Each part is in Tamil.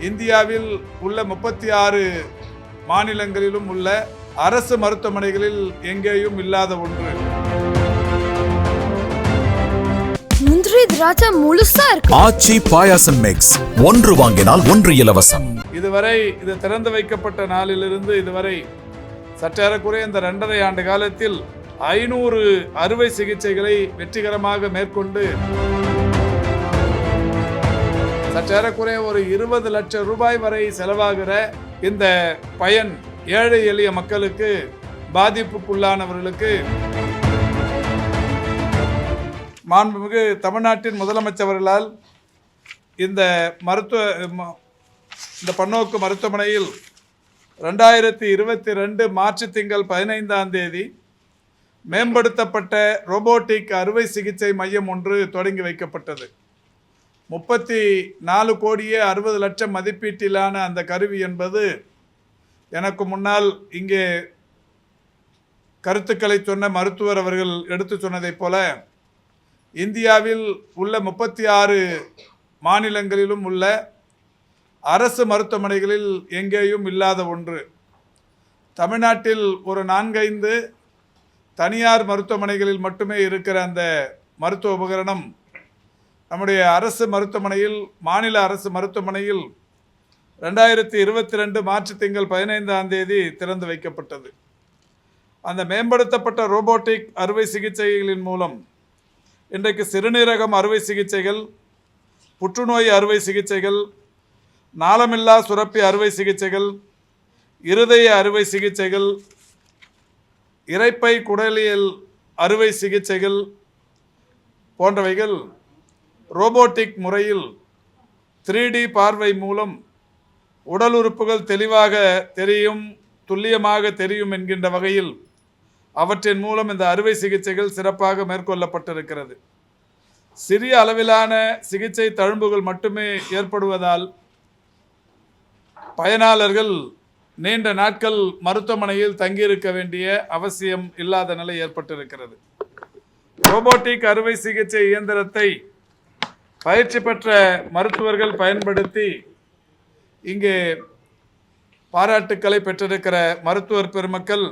இந்தியாவில் உள்ள 36 மாநிலங்களிலும் உள்ள அரசு மருத்துவமனைகளில் எங்கேயும் இல்லாத ஒன்று. முந்திரி திராட்சை முழுசா இருக்கு. ஆச்சி பாயாசம் மிக்ஸ், ஒன்று வாங்கினால் ஒன்று இலவசம். இதுவரை இது திறந்து வைக்கப்பட்ட நாளிலிருந்து இதுவரை சற்றேறக்குறைய இந்த 2.5 ஆண்டு காலத்தில் 500 அறுவை சிகிச்சைகளை வெற்றிகரமாக மேற்கொண்டு சற்றேறக்குறைய ஒரு 20 லட்சம் ரூபாய் வரை செலவாகிற இந்த பயன் ஏழை எளிய மக்களுக்கு, பாதிப்புக்குள்ளானவர்களுக்கு மாண்புமிகு தமிழ்நாட்டின் முதலமைச்சர்களால் இந்த பன்னோக்கு மருத்துவமனையில் 2022 மார்ச் திங்கள் 15ஆம் தேதி மேம்படுத்தப்பட்ட ரோபோட்டிக் அறுவை சிகிச்சை மையம் ஒன்று தொடங்கி வைக்கப்பட்டது. 34 கோடியே 60 லட்சம் மதிப்பீட்டிலான அந்த கருவி என்பது எனக்கு முன்னால் இங்கே கருத்துக்களை சொன்ன மருத்துவர் அவர்கள் எடுத்து சொன்னதைப் போல இந்தியாவில் உள்ள 36 மாநிலங்களிலும் உள்ள அரசு மருத்துவமனைகளில் எங்கேயும் இல்லாத ஒன்று. தமிழ்நாட்டில் ஒரு 4-5 தனியார் மருத்துவமனைகளில் மட்டுமே இருக்கிற அந்த மருத்துவ உபகரணம் நம்முடைய அரசு மருத்துவமனையில், மாநில அரசு மருத்துவமனையில் 2022 மார்ச் திங்கள் 15ஆம் தேதி திறந்து வைக்கப்பட்டது. அந்த மேம்படுத்தப்பட்ட ரோபோட்டிக் அறுவை சிகிச்சைகளின் மூலம் இன்றைக்கு சிறுநீரகம் அறுவை சிகிச்சைகள், புற்றுநோய் அறுவை சிகிச்சைகள், நாளமில்லா சுரப்பி அறுவை சிகிச்சைகள், இருதய அறுவை சிகிச்சைகள், இரைப்பை குடலியல் அறுவை சிகிச்சைகள் போன்றவைகள் ரோபோட்டிக் முறையில் 3D பார்வை மூலம் உடல் உறுப்புகள் தெளிவாக தெரியும், துல்லியமாக தெரியும் என்கின்ற வகையில் அவற்றின் மூலம் இந்த அறுவை சிகிச்சைகள் சிறப்பாக மேற்கொள்ளப்பட்டிருக்கிறது. சிறிய அளவிலான சிகிச்சை தழும்புகள் மட்டுமே ஏற்படுவதால் பயனாளர்கள் நீண்ட நாட்கள் மருத்துவமனையில் தங்கியிருக்க வேண்டிய அவசியம் இல்லாத நிலை ஏற்பட்டிருக்கிறது. ரோபோட்டிக் அறுவை சிகிச்சை இயந்திரத்தை பயிற்சி பெற்ற மருத்துவர்கள் பயன்படுத்தி இங்கே பாராட்டுக்களை பெற்றிருக்கிற மருத்துவர் பெருமக்கள்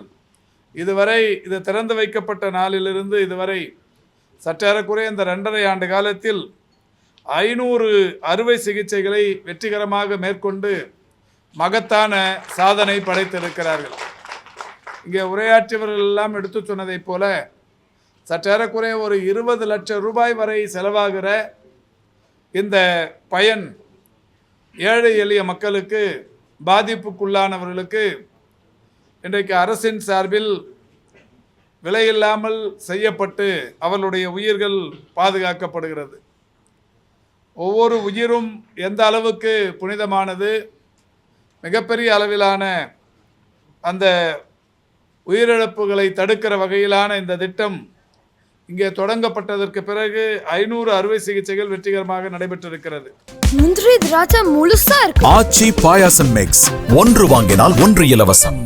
இதுவரை இது திறந்து வைக்கப்பட்ட நாளிலிருந்து இதுவரை சற்றேறக்குறைய இந்த 2.5 ஆண்டு காலத்தில் 500 அறுவை சிகிச்சைகளை வெற்றிகரமாக மேற்கொண்டு மகத்தான சாதனை படைத்திருக்கிறார்கள். இங்கே உரையாற்றியவர்கள் எல்லாம் எடுத்து சொன்னதைப் போல சற்றேறக்குறைய ஒரு 20 லட்சம் ரூபாய் வரை செலவாகிற இந்த பயன் ஏழை எளிய மக்களுக்கு, பாதிப்புக்குள்ளானவர்களுக்கு இன்றைக்கு அரசின் சார்பில் விலையில்லாமல் செய்யப்பட்டு அவர்களுடைய உயிர்கள் பாதுகாக்கப்படுகிறது. ஒவ்வொரு உயிரும் எந்த அளவுக்கு புனிதமானது, மிகப்பெரிய அளவிலான அந்த உயிரிழப்புகளை தடுக்கிற வகையிலான இந்த திட்டம் இங்கே தொடங்கப்பட்டதற்கு பிறகு 500 அறுவை சிகிச்சைகள் வெற்றிகரமாக நடைபெற்றிருக்கிறது. முந்திரி திராட்சை முழுசா இருக்கு. ஆச்சி பாயாசம் மிக்ஸ், ஒன்று வாங்கினால் ஒன்று இலவசம்.